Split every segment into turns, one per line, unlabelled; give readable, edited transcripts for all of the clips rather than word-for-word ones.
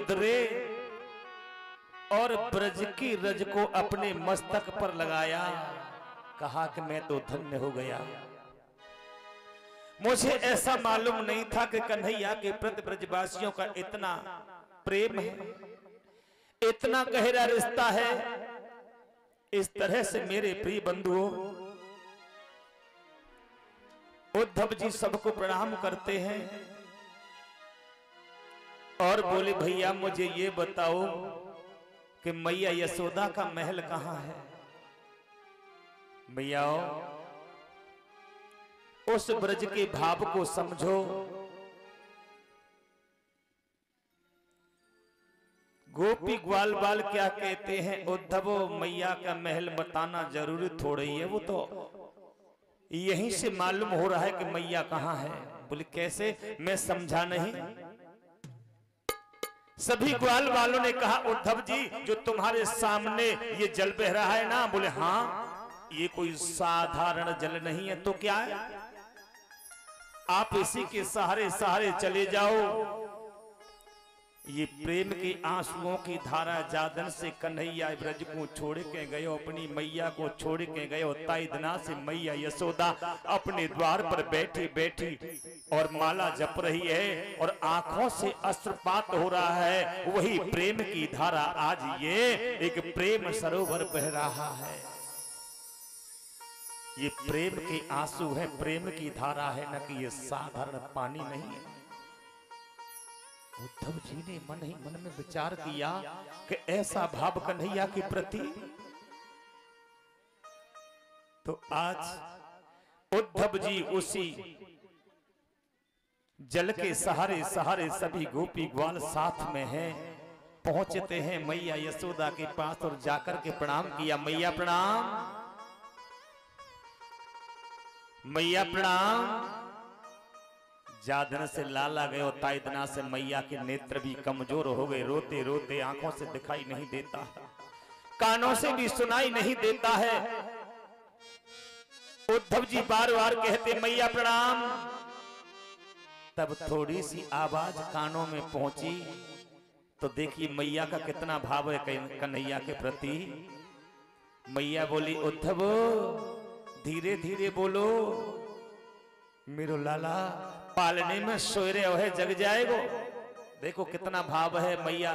उतरे और ब्रज की रज को अपने मस्तक पर लगाया। कहा कि मैं तो धन्य हो गया। मुझे ऐसा मालूम नहीं था कि कन्हैया के प्रति ब्रजवासियों का इतना प्रेम है, इतना गहरा रिश्ता है। इस तरह से मेरे प्रिय बंधुओं, उद्धव जी सबको प्रणाम करते हैं और बोले भैया मुझे ये बताओ कि मैया यशोदा का महल कहां है। भैया उस ब्रज के भाव को समझो। गोपी ग्वाल बाल क्या कहते हैं, उद्धव मैया का महल बताना जरूरी थोड़ी है, वो तो यहीं से मालूम हो रहा है कि मैया कहां है। बोले कैसे, मैं समझा नहीं। सभी ग्वाल वालों ने कहा उद्धव जी जो तुम्हारे सामने ये जल बह रहा है ना, बोले हाँ ये कोई साधारण जल नहीं है तो क्या है, आप इसी के सहारे सहारे चले जाओ। ये प्रेम के आंसुओं की धारा जादन से कन्हैया ब्रज को छोड़ के गए, अपनी मैया को छोड़ के गए। ताई दिना से मैया यशोदा अपने द्वार पर बैठी बैठी और माला जप रही है और आंखों से अश्रुपात हो रहा है। वही प्रेम की धारा आज ये एक प्रेम सरोवर बह रहा है। ये प्रेम के आंसू है, प्रेम की धारा है, न कि ये साधारण पानी नहीं है। उद्धव जी ने मन ही मन में विचार किया कि ऐसा भाव कन्हैया के प्रति। तो आज उद्धव जी उसी जल के सहारे सहारे सभी गोपी ग्वाल साथ में हैं। पहुंचते हैं मैया यशोदा के पास और जाकर के प्रणाम किया। मैया प्रणाम, मैया प्रणाम। जादन से लाला गए और ताइदना से मैया के नेत्र भी कमजोर हो गए। रोते रोते आंखों से दिखाई नहीं देता, कानों से भी सुनाई नहीं देता है। उद्धव जी बार बार कहते मैया प्रणाम। तब थोड़ी सी आवाज कानों में पहुंची तो देखिए मैया का कितना भाव है कन्हैया के प्रति। मैया बोली उद्धव धीरे धीरे बोलो, मेरो लाला पालने में सोए रहे है, जग जाएगो। देखो कितना भाव है। मैया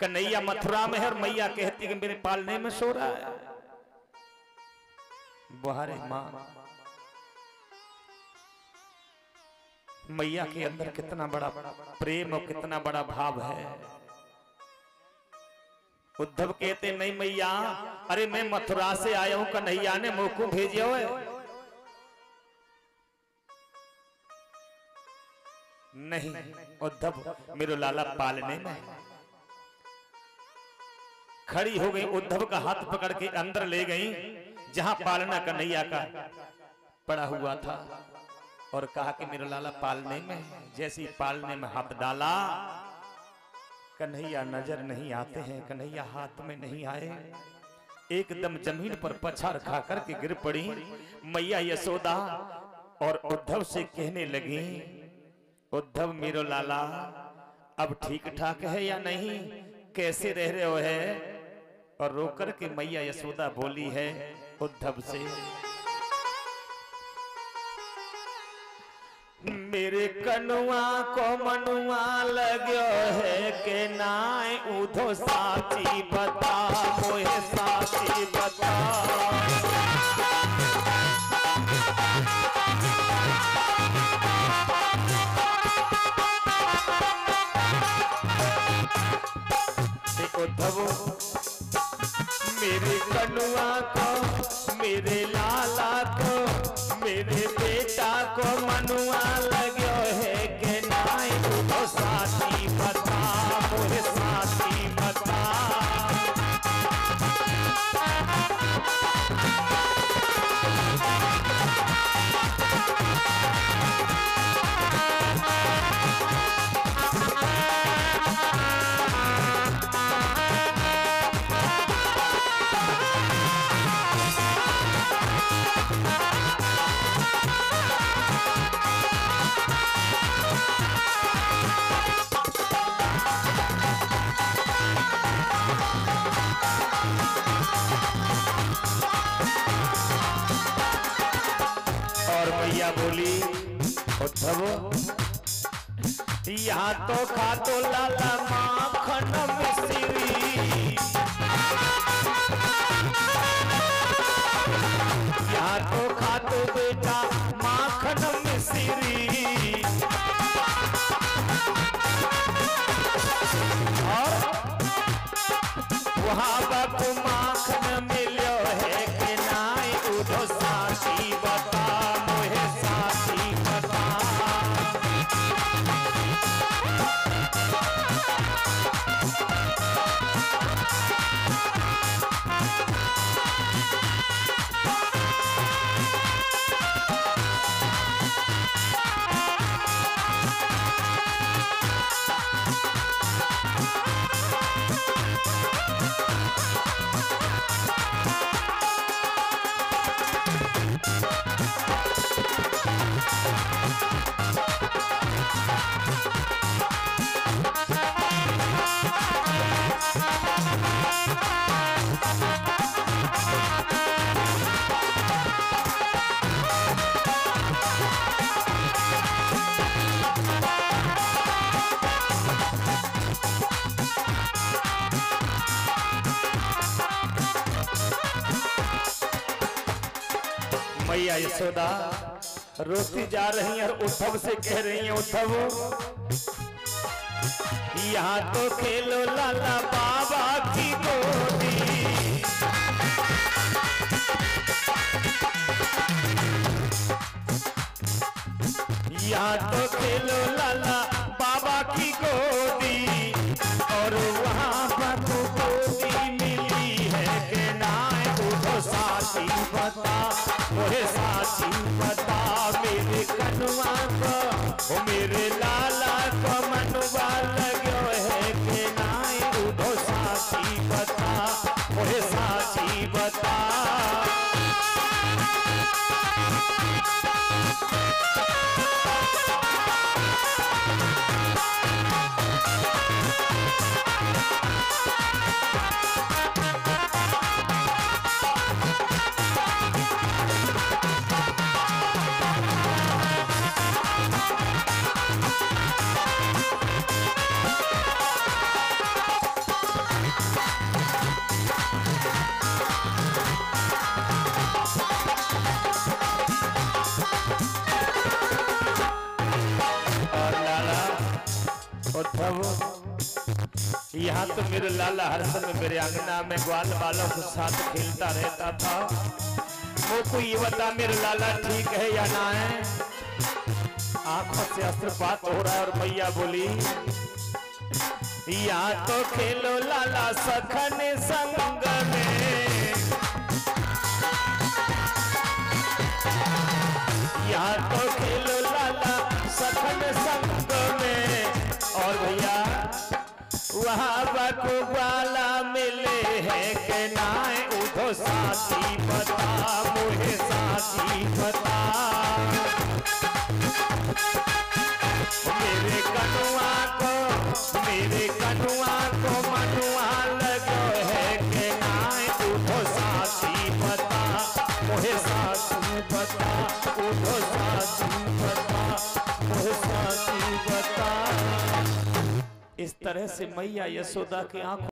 कन्हैया मथुरा में है और मैया कहती कि मेरे पालने में सो रहा है। बुहारे मां, मैया के अंदर कितना बड़ा प्रेम और कितना बड़ा भाव है। उद्धव कहते नहीं मैया, अरे मैं मथुरा से आया हूं, कन्हैया ने मुझ को भेजा है। नहीं उद्धव मेरो लाला पालने में। खड़ी हो गई, उद्धव का हाथ पकड़ के अंदर ले गई जहां पालना कन्हैया का पड़ा हुआ था और कहा कि मेरो लाला पालने में। जैसी पालने में हाथ डाला कन्हैया नजर नहीं आते हैं, कन्हैया हाथ में नहीं आए। एकदम जमीन पर पछाड़ खा करके गिर पड़ी। मैया यशोदा और उद्धव से कहने लगी उद्धव मेरो लाला अब ठीक ठाक है या नहीं, कैसे रह रहे हो है। और रोकर के मैया यशोदा बोली है उद्धव से, मेरे कनुआ को मनुआ लग्यो है के नाय उधो साची बता, मोहे साची बता। उद्धव मेरे कनुआ को, मेरे लाला को, मेरे बेटा को मनुआ लग्यो है के नाई उधो साथी बता, मोहे साथी बता। मैया बोली उद्धव यहाँ तो खा तो लाला माखन मिश्री, यहाँ तो खा तो बेटा माखन मिश्री, और वहाँ बापू माखन मिलो है कि नाई उधो साथी बता मोहे साथी बता। मैया यशोदा रोती जा रही है और उद्धव से कह रही है उद्धव यहाँ तो खेलो लाला बाबा की गोदी, यहाँ तो खेलो लाला बाबा की गोदी, और वहाँ पर तो गोदी मिली है कि नाय उधो साथी बता मोहे साथी बता। मेरे कनुआ को ओ मेरे लाला को मनवा लगो है कि नाय उधो साथी बता मोहे साथी बता। यहाँ तो मेरे लाला हर समय मेरे अंगना में ग्वाल बालों के साथ खेलता रहता था। वो कोई ये बता मेरे लाला ठीक है या ना है। आंखों से अस्त्रपात हो रहा है और मैया बोली यहाँ तो खेलो लाला सखन संग में, यहाँ तो खेलो लाला सखन संग में, और भैया वहाँ बाको वाला मिले है के नाय उधो साथी बता मोहे साथी बता। मेरे कनुआ को मनुआ लगो है के नाय उधो साथी बता मोहे साथी बता उधो साथी बता मोहे साथी बता। इस तरह से मैया यशोदा की आंखों